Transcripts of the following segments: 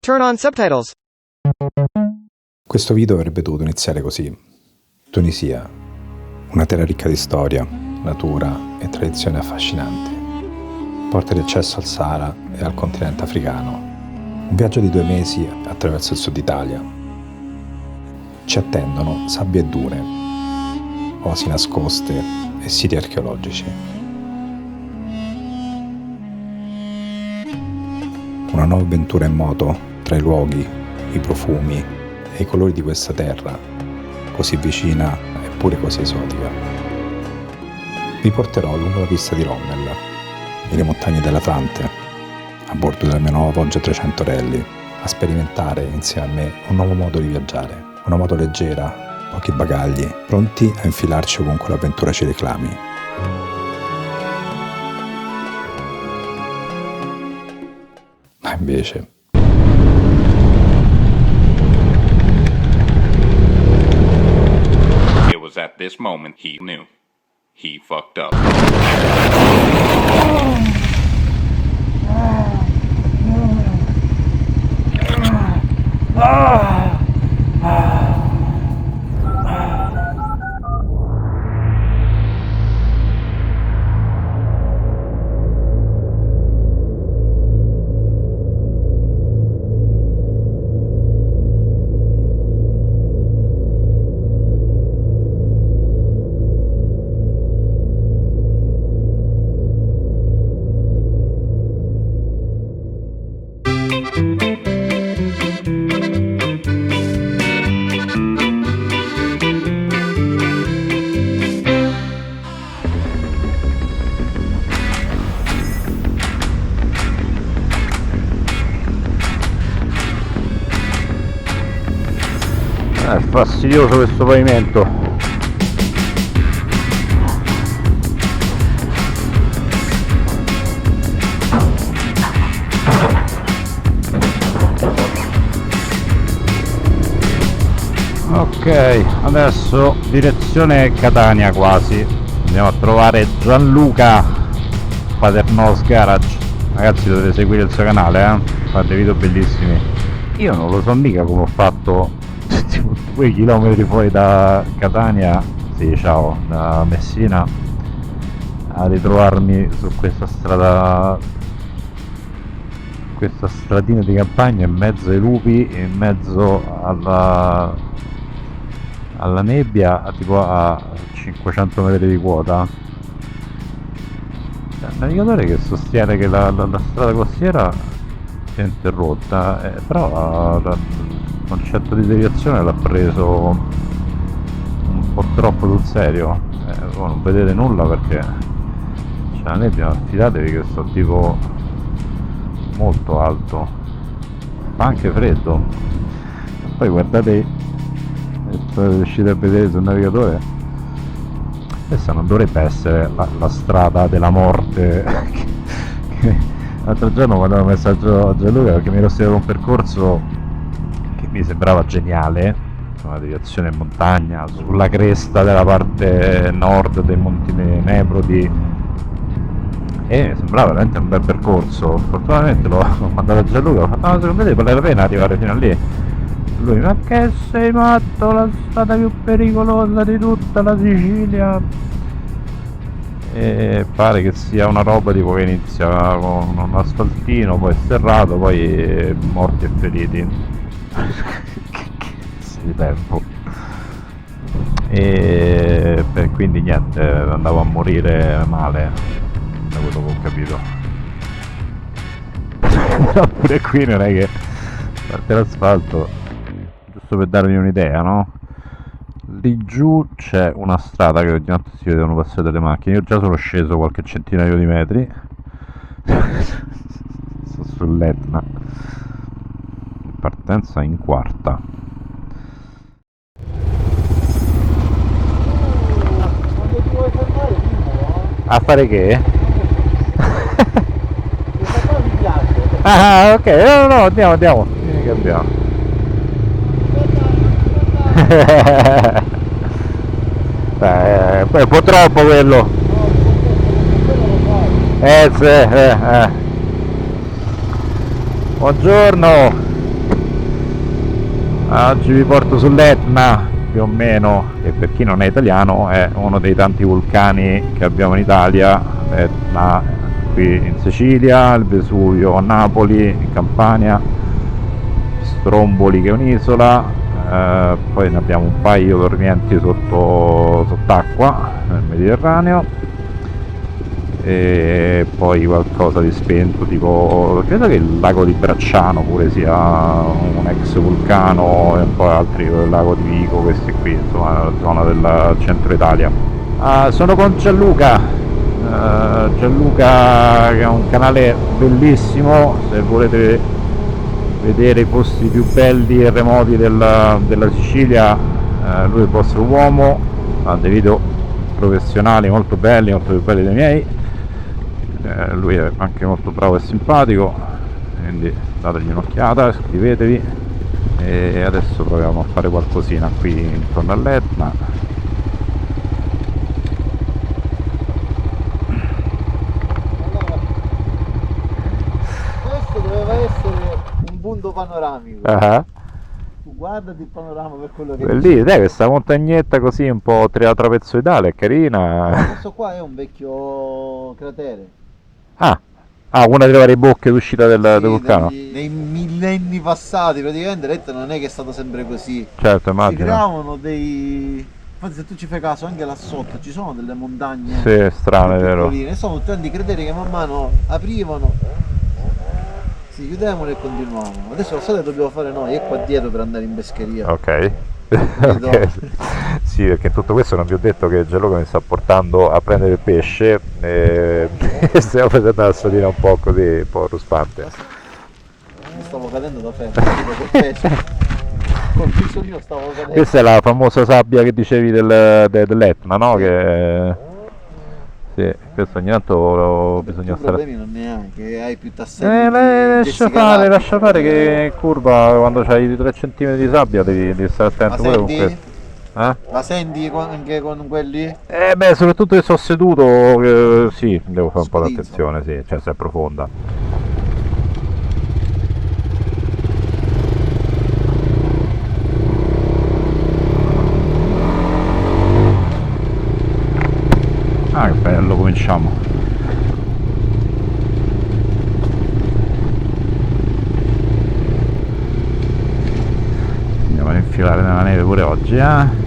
Turn on subtitles. Questo video avrebbe dovuto iniziare così. Tunisia, una terra ricca di storia, natura e tradizioni affascinanti. Porta di accesso al Sahara e al continente africano. Un viaggio di 2 mesi attraverso il sud Italia. Ci attendono sabbie e dune, oasi nascoste e siti archeologici. Una nuova avventura in moto tra i luoghi, i profumi e i colori di questa terra, così vicina eppure così esotica. Vi porterò lungo la pista di Rommel, nelle montagne dell'Atlante, a bordo della mia nuova Poggio 300 Rally, a sperimentare insieme a me un nuovo modo di viaggiare, una moto leggera, pochi bagagli, pronti a infilarci ovunque l'avventura ci reclami. Ma invece... It was at this moment he knew. He fucked up. È fastidioso questo pavimento. Ok, adesso direzione Catania quasi. Andiamo a trovare Gianluca Paterno's Garage. Ragazzi, dovete seguire il suo canale, fa dei video bellissimi. Io non lo so mica come ho fatto 2 chilometri fuori da Catania, sì ciao, da Messina, a ritrovarmi su questa strada, questa stradina di campagna in mezzo ai lupi, in mezzo alla nebbia, tipo a 500 metri di quota. Il navigatore che sostiene che la strada costiera sia interrotta, però il concetto di deviazione l'ha preso un po' troppo sul serio. Voi non vedete nulla perché c'è la nebbia, ma fidatevi che sto tipo molto alto, fa anche freddo. Poi guardate, se riuscite a vedere sul navigatore, questa non dovrebbe essere la strada della morte. L'altro giorno mandavo un messaggio a Gianluca perché mi ero segnato un percorso che mi sembrava geniale, una deviazione in montagna sulla cresta della parte nord dei Monti Nebrodi, e sembrava veramente un bel percorso. Fortunatamente l'ho mandato a Gianluca, ho fatto: ma secondo te vale la pena arrivare fino a lì? Lui: ma che sei matto, la strada più pericolosa di tutta la Sicilia. E pare che sia una roba tipo che inizia con un asfaltino, poi sterrato, poi morti e feriti. Che cazzo di tempo. E quindi niente, andavo a morire male, da quello che ho capito. Però pure qui non è che parte l'asfalto, giusto per darvi un'idea, no? Lì giù c'è una strada che ogni tanto si vedono passare delle macchine. Io già sono sceso qualche centinaio di metri. Sto sull'Etna, partenza in quarta. Quando ti vuoi fermare A fare che? questa qua mi piace. Ah, ok, no, andiamo. Vieni che andiamo. Poi è un po' troppo quello. Sì. Buongiorno. Oggi vi porto sull'Etna, più o meno, e per chi non è italiano è uno dei tanti vulcani che abbiamo in Italia. L'Etna qui in Sicilia, il Vesuvio a Napoli, in Campania, Stromboli che è un'isola, poi ne abbiamo un paio dormienti sott'acqua nel Mediterraneo, e poi qualcosa di spento, tipo credo che il lago di Bracciano pure sia un ex vulcano, e un po' altri, il lago di Vico, questi qui, insomma, la zona del centro Italia. Sono con Gianluca, Gianluca che ha un canale bellissimo, se volete vedere i posti più belli e remoti della Sicilia, lui è il vostro uomo, ha dei video professionali molto belli, molto più belli dei miei. Lui è anche molto bravo e simpatico, quindi dategli un'occhiata, iscrivetevi. E adesso proviamo a fare qualcosina qui intorno all'Etna. Questo doveva essere un punto panoramico. Ah, Tu guardati il panorama per quello che lì, dai, questa montagnetta così un po' trapezoidale, è carina. Questo qua è un vecchio cratere. Una delle varie bocche d'uscita del Sì, vulcano. nei millenni passati praticamente l'Etna non è che è stato sempre così. Certo, Si immagino. creavano dei... Infatti se tu ci fai caso anche là sotto ci sono delle montagne Sì, strano, è vero. piccoline, sono tanti crateri che man mano aprivano, si chiudevano e continuavano. Adesso la strada che dobbiamo fare noi è qua dietro per andare in pescheria. Ok. Ok. Sì, perché in tutto questo non vi ho detto che Gianluca mi sta portando a prendere il pesce e stiamo facendo la stradina un po' così, un po' ruspante. Mi stavo cadendo da fermo, col pesce. Col picciolino stavo cadendo. Questa è la famosa sabbia che dicevi dell'Etna, no? Che... Sì, questo ogni tanto bisogna Tu stare... problemi non ne hai, che hai più tasselli lascia fare che in curva quando c'hai 3 cm di sabbia devi stare attento Ma pure con senti? questo. La senti anche con quelli? Beh, soprattutto che sto seduto, sì, devo fare un po' Scrizzo. d'attenzione, sì, cioè se è profonda. Ah, che bello, cominciamo. Andiamo ad infilare nella neve pure oggi, eh?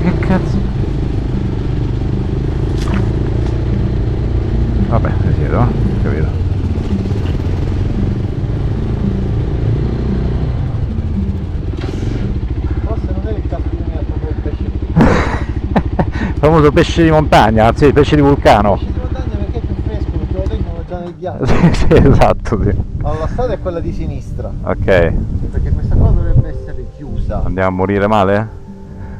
Che cazzo? Vabbè, mi siedo, capito? Forse non è il caso di venire a prendere il pesce qui. Il famoso pesce di montagna, anzi il pesce di vulcano. Il pesce di montagna perché è più fresco, perché lo tengono già nel ghiaccio. Sì, sì, esatto, sì. Allora, la strada è quella di sinistra, Ok, perché questa qua dovrebbe essere chiusa. andiamo a morire male?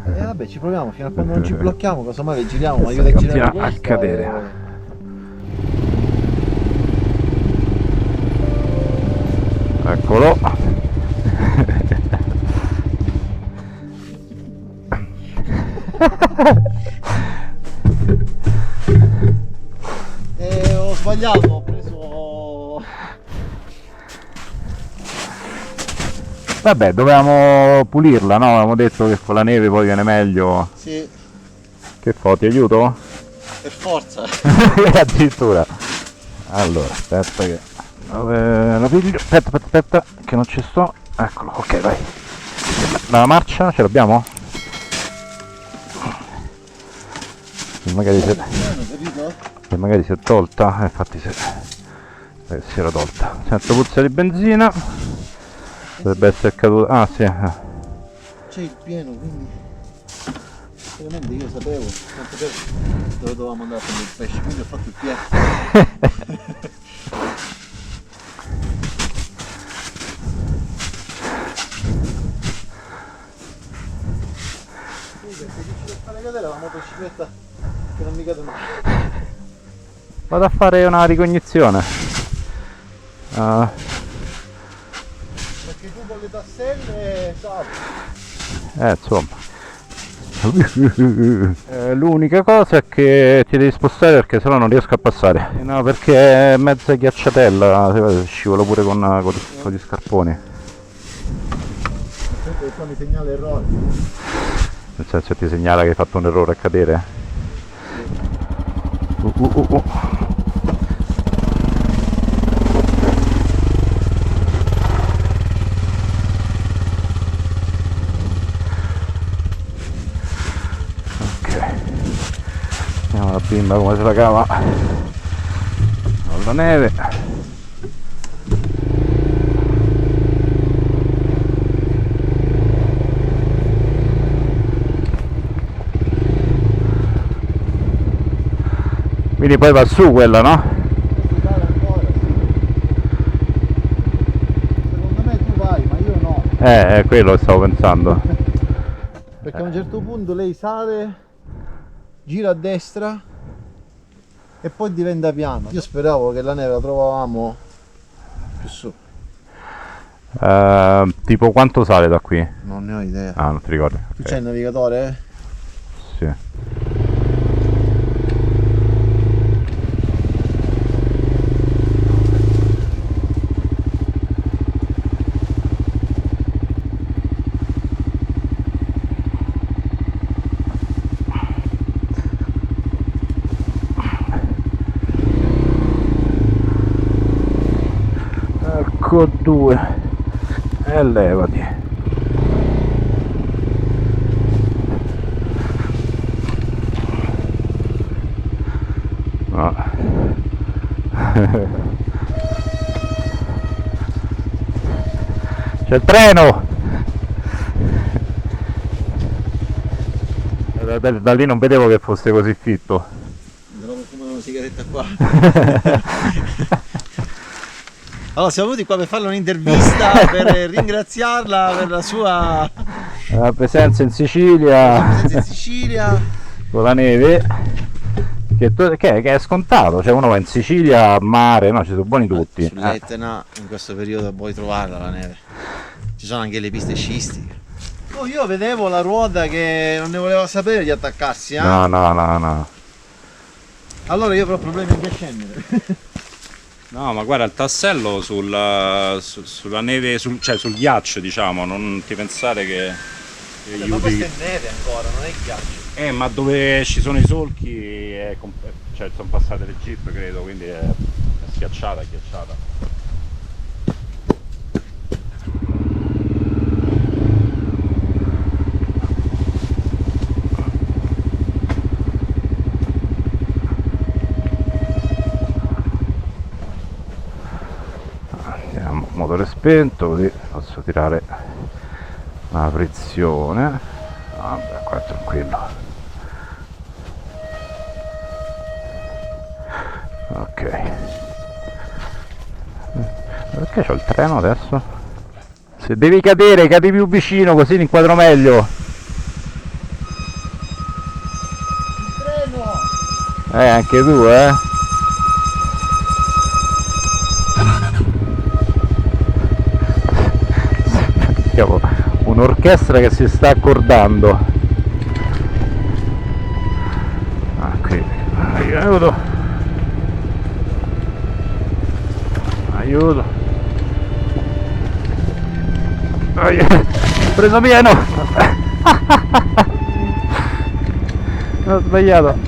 Vabbè, ci proviamo, fino a quando non ci blocchiamo, casomai giriamo, ma aiuta a girare Continua a questa cadere. Eccolo. Ho sbagliato, ho preso... Vabbè, dovevamo pulirla, no? Avevamo detto che con la neve poi viene meglio. Sì, Che fa, ti aiuto? per forza. Addirittura. Allora, aspetta che... Dove la piglio? Aspetta, che non ci sto. Eccolo, ok, vai. La marcia ce l'abbiamo? Che magari si è tolta, infatti si era tolta. Sento puzza di benzina. Dovrebbe essere caduta. Ah sì. C'è il pieno, quindi... Veramente io sapevo, dove dovevamo andare a prendere il pesce, quindi ho fatto il pieno. Sì, perché riuscito a fare cadere la motocicletta che non mi cade mai. Vado a fare una ricognizione. Perché tu con le tasselle salvi. Insomma. L'unica cosa è che ti devi spostare perché sennò non riesco a passare. No, perché è mezza ghiacciatella, scivolo pure con gli scarponi. Aspetta che qua mi segnala errore. Nel senso che ti segnala che hai fatto un errore a cadere. Vediamo la bimba come se la cava con la neve. Quindi poi va su quella, no? Ancora, sì. Secondo me tu vai, ma io no. È quello che stavo pensando. Perché a un certo punto lei sale, gira a destra e poi diventa piano. Io speravo che la neve la trovavamo più su. Tipo quanto sale da qui? Non ne ho idea. Ah, non ti ricordi? Tu Ok. c'hai il navigatore? Sì. Ecco due e levati. No. C'è il treno. Da lì non vedevo che fosse così fitto. Devo fumare una sigaretta qua. Allora, siamo venuti qua per farle un'intervista, per ringraziarla per la sua presenza in Sicilia presenza in Sicilia. con la neve che è scontato, cioè uno va in Sicilia a mare, no, ci sono buoni tutti. Sull'Etna in questo periodo puoi trovarla la neve. Ci sono anche le piste sciistiche. Oh, io vedevo la ruota che non ne voleva sapere di attaccarsi, eh? No. Allora io avrò problemi anche a scendere. No, ma guarda, il tassello sulla neve, cioè sul ghiaccio, diciamo, non ti pensare che Ma questa è neve ancora, non è ghiaccio. ma dove ci sono i solchi, cioè sono passate le jeep, credo, quindi è schiacciata, ghiacciata. Motore spento, così posso tirare la frizione. Vabbè, qua è tranquillo. Ok. Perché c'ho il treno adesso? Se devi cadere, cadi più vicino così li inquadro meglio. Il treno! Anche tu, eh? Un'orchestra che si sta accordando. Qui, aiuto, preso pieno. Ho sbagliato.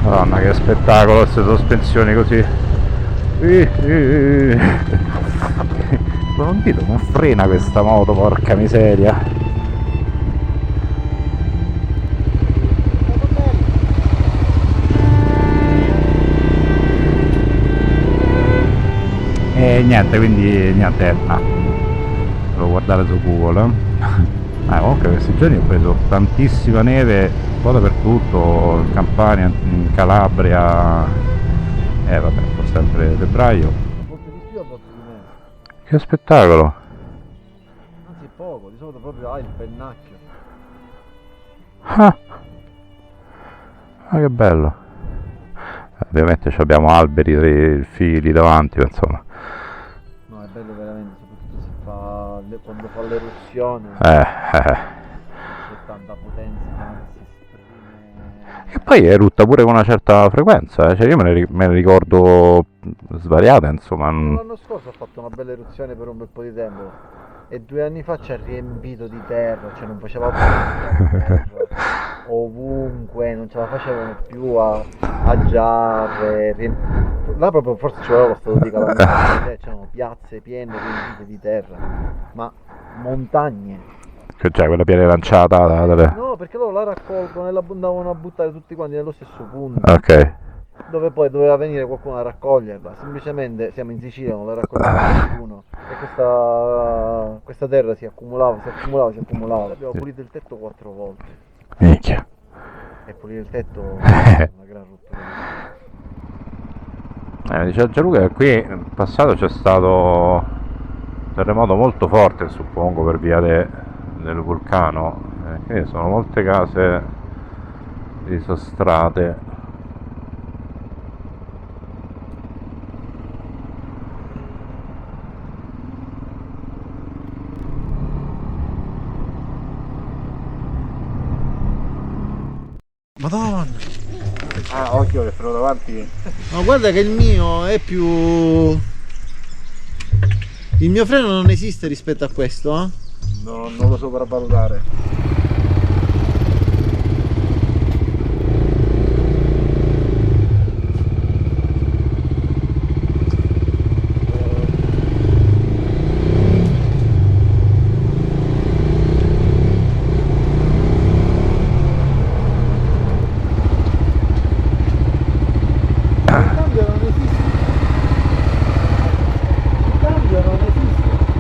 Madonna, che spettacolo queste sospensioni così. Non dito, non frena questa moto, porca miseria. E niente, quindi niente, devo guardare su Google. Comunque questi giorni ho preso tantissima neve po' dappertutto, in Campania, in Calabria, vabbè, un po' sempre febbraio. A volte di più, a volte di meno. Che spettacolo! Anzi poco, di solito proprio hai il pennacchio. Ah, che bello! Ovviamente ci abbiamo alberi, fili davanti, insomma. No, è bello veramente, soprattutto se fa, quando fa l'eruzione. C'è tanta potenza, si esprime. E poi erutta pure con una certa frequenza, cioè io me ne ricordo svariate, insomma. L'anno scorso ha fatto una bella eruzione per un bel po' di tempo e 2 anni fa ci ha riempito di terra, cioè non faceva più terra, ovunque, non ce la facevano più a giarre, là proprio forse ci voleva lo stato di calamita, c'erano piazze piene riempite di terra, ma montagne. Cioè quella piena lanciata No, perché loro la raccolgono e la andavano a buttare tutti quanti nello stesso punto. Ok. Dove poi doveva venire qualcuno a raccoglierla, semplicemente siamo in Sicilia, non la raccoglieva nessuno e questa terra si accumulava. Abbiamo pulito il tetto 4 volte Minchia. e pulire il tetto è una gran rottura. Dice Gianluca che qui in passato c'è stato un terremoto molto forte, suppongo, per via del vulcano, quindi sono molte case disastrate. Madonna! Ah, occhio che sono davanti. Ma guarda che il mio è più... Il mio freno non esiste rispetto a questo, eh? Non lo sopravvalutare.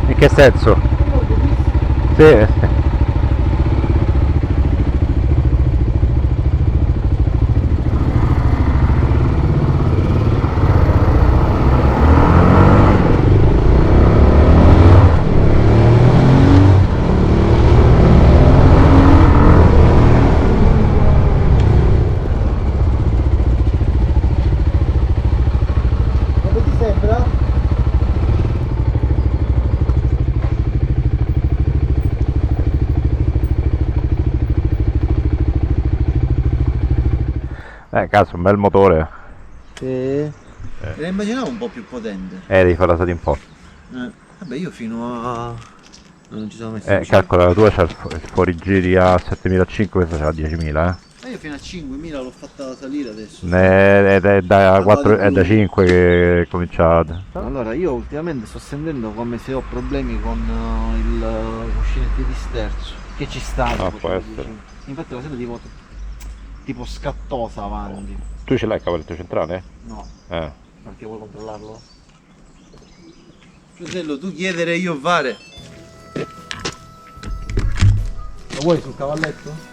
In che senso? Sì. Come ti sembra? Cazzo, un bel motore. Sì. Me la immaginavo un po' più potente. Devi farla stare un po'. Vabbè, io fino a... non ci sono messo. Calcola, la tua c'ha il fuorigiri a 7500, questa c'ha 10.000, Io fino a 5.000 l'ho fatta salire adesso. È da 4, è da 5 che cominciate. Allora, io ultimamente sto sentendo come se ho problemi con il cuscinetti di sterzo. Che ci sta. Può essere. Infatti lo sento tipo scattosa avanti. Tu ce l'hai il cavalletto centrale? No, Eh. perché vuoi controllarlo? Fratello, tu chiedere io fare. Lo vuoi sul cavalletto?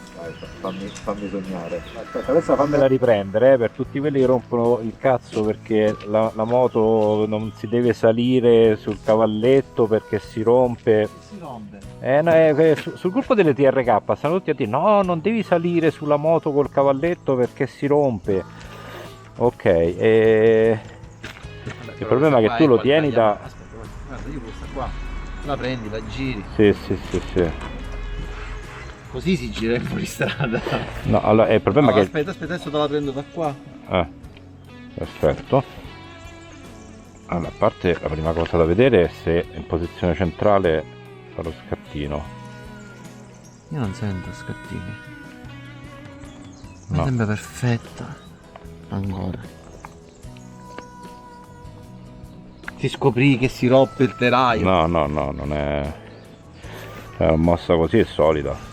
Fammi sognare. Aspetta, adesso fammela riprendere per tutti quelli che rompono il cazzo perché la moto non si deve salire sul cavalletto perché si rompe. Si rompe. Sul gruppo delle TRK stanno tutti a dire no, non devi salire sulla moto col cavalletto perché si rompe. Ok, il problema è che tu lo tieni da... Aspetta, guarda, io questa qua la prendi, la giri. Sì. Così si gira in fuoristrada. No, allora il problema è che... Aspetta, adesso te la prendo da qua. Perfetto. Allora, a parte la prima cosa da vedere è se in posizione centrale fa lo scattino. Io non sento scattini. No. Mi sembra perfetta. Ancora. Ti scoprì che si rompe il telaio. No, non è... Una mossa così è solida.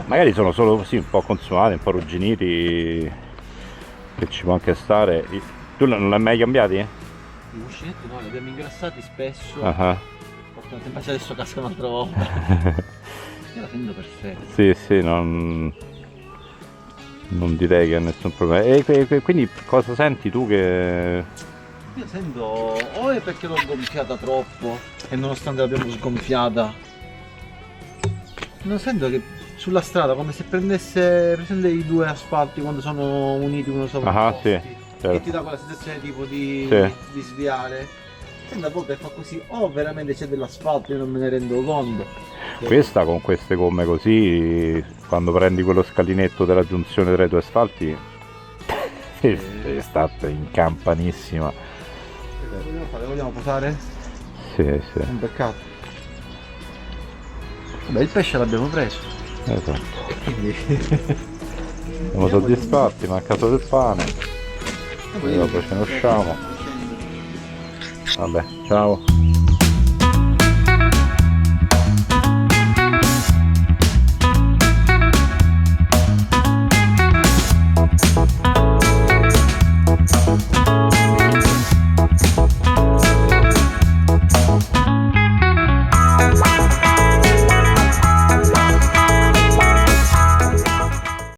Magari sono solo così un po' consumati, un po' arrugginiti, che ci può anche stare. Tu non l'hai mai cambiati? I cuscinetti no, li abbiamo ingrassati spesso. Fortunatamente adesso casca un'altra volta. Io la sento perfetta. Sì, non... Non direi che ha nessun problema. E quindi cosa senti tu che... Io sento, o è perché l'ho gonfiata troppo e nonostante l'abbiamo sgonfiata, non sento che sulla strada come se prendesse presente i due asfalti quando sono uniti uno sopra l'altro, sì, e certo. ti dà quella sensazione tipo di, Sì. di sviare. Sento a volte fa così, o veramente c'è dell'asfalto, io non me ne rendo conto. Questa con queste gomme così, quando prendi quello scalinetto della giunzione tra i due asfalti, è stata incampanissima. Che vogliamo fare? Vogliamo posare? Sì, sì, Un peccato. Vabbè, il pesce l'abbiamo preso, esatto. quindi Siamo soddisfatti, manca solo il pane. E dopo ce ne usciamo. Vabbè, ciao.